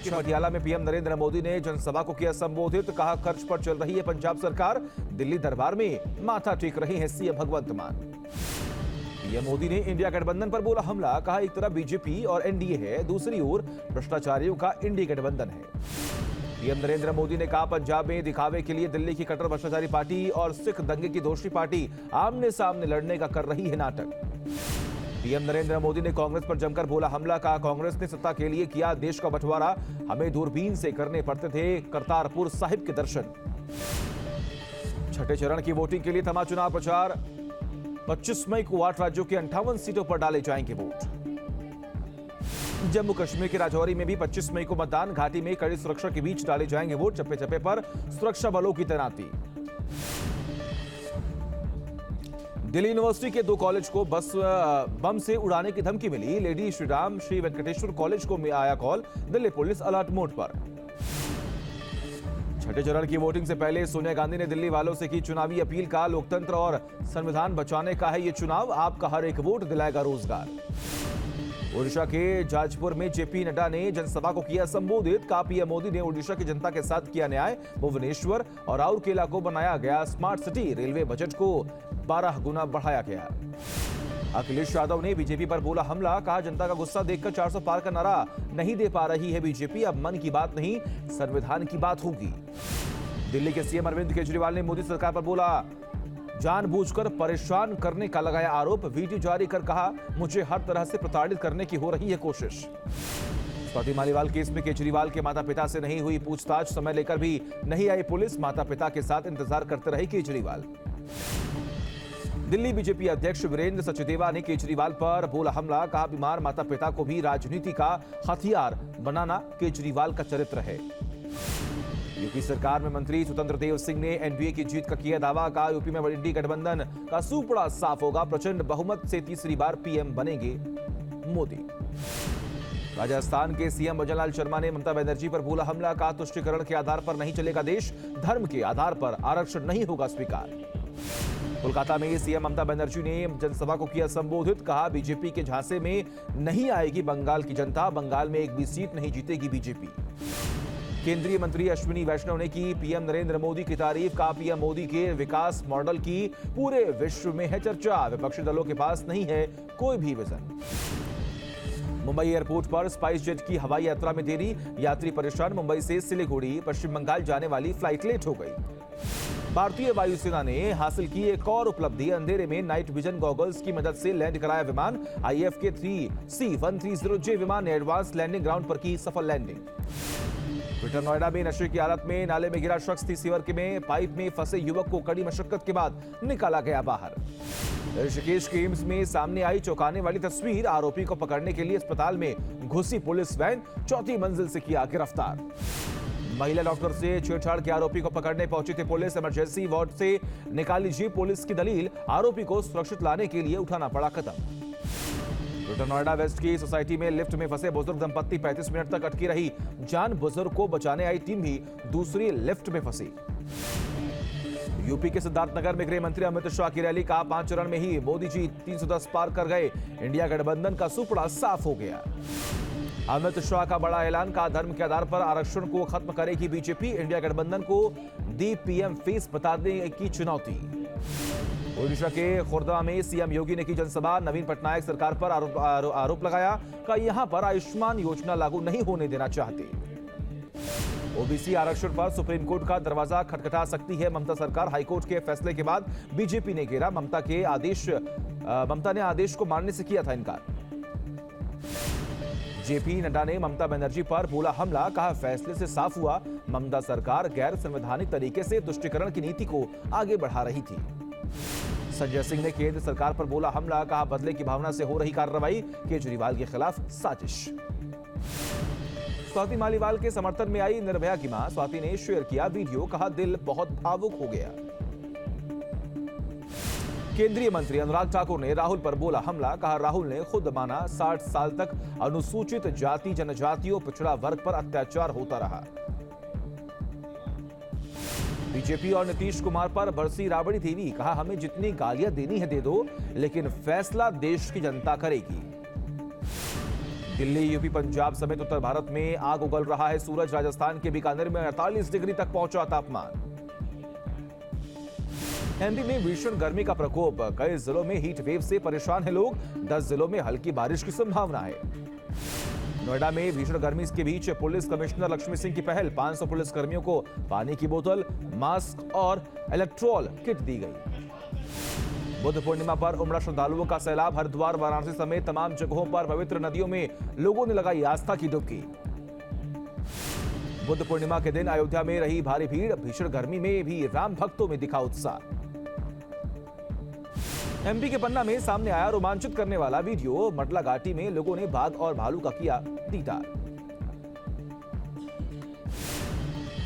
के पटियाला में पीएम नरेंद्र मोदी ने जनसभा को किया संबोधित। कहा खर्च पर चल रही है पंजाब सरकार, दिल्ली दरबार में माथा टेक रहे हैं सीएम भगवंत मान। पीएम मोदी ने इंडिया गठबंधन पर बोला हमला। कहा एक तरफ बीजेपी और एनडीए है, दूसरी ओर भ्रष्टाचारियों का इंडिया गठबंधन है। पीएम नरेंद्र मोदी ने कहा पंजाब में दिखावे के लिए दिल्ली की कट्टर भ्रष्टाचारी पार्टी और सिख दंगे की दोषी पार्टी आमने सामने लड़ने का कर रही है नाटक। पीएम नरेंद्र मोदी ने कांग्रेस पर जमकर बोला हमला। कहा कांग्रेस ने सत्ता के लिए किया देश का बंटवारा, हमें दूरबीन से करने पड़ते थे करतारपुर साहिब के दर्शन। छठे चरण की वोटिंग के लिए थमा चुनाव प्रचार। 25 मई को 8 राज्यों के 58 सीटों पर डाले जाएंगे वोट। जम्मू कश्मीर के राजौरी में भी 25 मई को मतदान। घाटी में कड़ी सुरक्षा के बीच डाले जाएंगे वोट। चप्पे चप्पे पर सुरक्षा बलों की तैनाती। दिल्ली यूनिवर्सिटी के 2 कॉलेज को बम से उड़ाने की धमकी मिली। लेडी श्रीराम श्री वेंकटेश्वर कॉलेज को आया call. Delhi police alert mode पर। छठे चरण की वोटिंग से पहले सोनिया गांधी ने दिल्ली वालों से की चुनावी अपील। का लोकतंत्र और संविधान बचाने का है ये चुनाव, आपका हर एक वोट दिलाएगा रोजगार। ओडिशा के जाजपुर में जेपी नड्डा ने जनसभा को किया संबोधित। कहा पीएम मोदी ने ओडिशा की जनता के साथ किया न्याय। भुवनेश्वर और राउरकेला को बनाया गया स्मार्ट सिटी। रेलवे बजट को 12 गुना बढ़ाया गया। अखिलेश यादव ने बीजेपी पर बोला हमला। कहा जनता का गुस्सा देखकर 400 पार का नारा नहीं दे पा रही है बीजेपी, अब मन की बात नहीं संविधान की बात होगी। दिल्ली के सीएम अरविंद केजरीवाल ने मोदी सरकार पर बोला जानबूझकर परेशान करने का लगाया आरोप। वीडियो जारी कर कहा मुझे हर तरह से प्रताड़ित करने की हो रही है कोशिश। स्वाति मालीवाल केस में केजरीवाल के माता पिता से नहीं हुई पूछताछ, समय लेकर भी नहीं आई पुलिस। माता पिता के साथ इंतजार करते रहे केजरीवाल। दिल्ली बीजेपी अध्यक्ष वीरेंद्र सचदेवा ने केजरीवाल पर बोला हमला। कहा बीमार माता पिता को भी राजनीति का हथियार बनाना केजरीवाल का चरित्र है। यूपी सरकार में मंत्री स्वतंत्र देव सिंह ने एनडीए की जीत का किया दावा। कहा यूपी में इंडी गठबंधन का सुपड़ा साफ होगा, प्रचंड बहुमत से तीसरी बार पीएम बनेंगे मोदी। राजस्थान के सीएम भजनलाल शर्मा ने ममता बनर्जी पर बोला हमला। कहा तुष्टीकरण के आधार पर नहीं चलेगा देश, धर्म के आधार पर आरक्षण नहीं होगा स्वीकार। कोलकाता में सीएम ममता बनर्जी ने जनसभा को किया संबोधित। कहा बीजेपी के झांसे में नहीं आएगी बंगाल की जनता, बंगाल में एक भी सीट नहीं जीतेगी बीजेपी। केंद्रीय मंत्री अश्विनी वैष्णव ने की पीएम नरेंद्र मोदी की तारीफ। कहा पीएम मोदी के विकास मॉडल की पूरे विश्व में है चर्चा, विपक्षी दलों के पास नहीं है कोई भी विजन। मुंबई एयरपोर्ट पर स्पाइस जेट की हवाई यात्रा में देरी, यात्री परेशान। मुंबई से सिलीगुड़ी पश्चिम बंगाल जाने वाली फ्लाइट लेट हो गई। भारतीय वायुसेना ने हासिल की एक और उपलब्धि, अंधेरे में नाइट विजन गॉगल्स की मदद से लैंड कराया विमान। IAF के 3C-130J विमान ने एडवांस लैंडिंग ग्राउंड पर की सफल लैंडिंग। ग्रेटर नोएडा में नशे की हालत में नाले में गिरा शख्स, सीवर में पाइप में फंसे युवक को कड़ी मशक्कत के बाद निकाला गया बाहर। ऋषिकेश के एम्स में सामने आई चौंकाने वाली तस्वीर, आरोपी को पकड़ने के लिए अस्पताल में घुसी पुलिस वैन, 4थी मंजिल से किया गिरफ्तार। महिला डॉक्टर से छेड़छाड़ के आरोपी को पकड़ने पहुंची थी पुलिस, इमरजेंसी वार्ड से निकाली जी पुलिस की दलील, आरोपी को सुरक्षित लाने के लिए उठाना पड़ा कदम। ग्रेटर नोएडा वेस्ट की सोसाइटी में लिफ्ट में फंसे बुजुर्ग दंपत्ति 35 मिनट तक अटकी रही, जान बुजुर्ग को बचाने आई टीम भी दूसरी लिफ्ट में फंसी। यूपी के सिद्धार्थनगर में गृह मंत्री अमित शाह की रैली। कहा 5 चरण में ही मोदी जी 310 पार कर गए, इंडिया गठबंधन का सुपड़ा साफ हो गया। अमित शाह का बड़ा ऐलान। का धर्म के आधार पर आरक्षण को खत्म करेगी बीजेपी, इंडिया गठबंधन को दी पीएम फेस बताने की चुनौती। ओडिशा के खुर्दा में सीएम योगी ने की जनसभा, नवीन पटनायक सरकार पर आरोप लगाया। का यहां पर आयुष्मान योजना लागू नहीं होने देना चाहते। ओबीसी आरक्षण पर सुप्रीम कोर्ट का दरवाजा खटखटा सकती है ममता सरकार, हाईकोर्ट के फैसले के बाद बीजेपी ने घेरा। ममता ने आदेश को मानने से किया था इनकार। जेपी नड्डा ने ममता बनर्जी पर बोला हमला। कहा फैसले से साफ हुआ ममता सरकार गैर संवैधानिक तरीके से तुष्टीकरण की नीति को आगे बढ़ा रही थी। संजय सिंह ने केंद्र सरकार पर बोला हमला। कहा बदले की भावना से हो रही कार्रवाई, केजरीवाल के खिलाफ साजिश। स्वाति मालीवाल के समर्थन में आई निर्भया की मां, स्वाति ने शेयर किया वीडियो। कहा दिल बहुत भावुक हो गया। केंद्रीय मंत्री अनुराग ठाकुर ने राहुल पर बोला हमला। कहा राहुल ने खुद माना 60 साल तक अनुसूचित जाति जनजातियों पिछड़ा वर्ग पर अत्याचार होता रहा। बीजेपी और नीतीश कुमार पर बरसी राबड़ी देवी। कहा हमें जितनी गालियां देनी है दे दो, लेकिन फैसला देश की जनता करेगी। दिल्ली, यूपी, पंजाब समेत उत्तर भारत में आग उगल रहा है सूरज। राजस्थान के बीकानेर में 48 डिग्री तक पहुंचा तापमान। एमपी में भीषण गर्मी का प्रकोप, कई जिलों में हीट वेव से परेशान हैं लोग। 10 जिलों में हल्की बारिश की संभावना है। नोएडा में भीषण गर्मी के बीच पुलिस कमिश्नर लक्ष्मी सिंह की पहल, 500 पुलिस कर्मियों को पानी की बोतल, मास्क और इलेक्ट्रॉल किट दी गई। बुद्ध पूर्णिमा पर उमड़ा श्रद्धालुओं का सैलाब, हरिद्वार, वाराणसी समेत तमाम जगहों पर पवित्र नदियों में लोगों ने लगाई आस्था की डुबकी। बुद्ध पूर्णिमा के दिन अयोध्या में रही भारी भीड़, भीषण गर्मी में भी राम भक्तों में दिखा उत्साह। एमपी के पन्ना में सामने आया रोमांचित करने वाला वीडियो, मटला घाटी में लोगों ने बाघ और भालू का किया दीदार।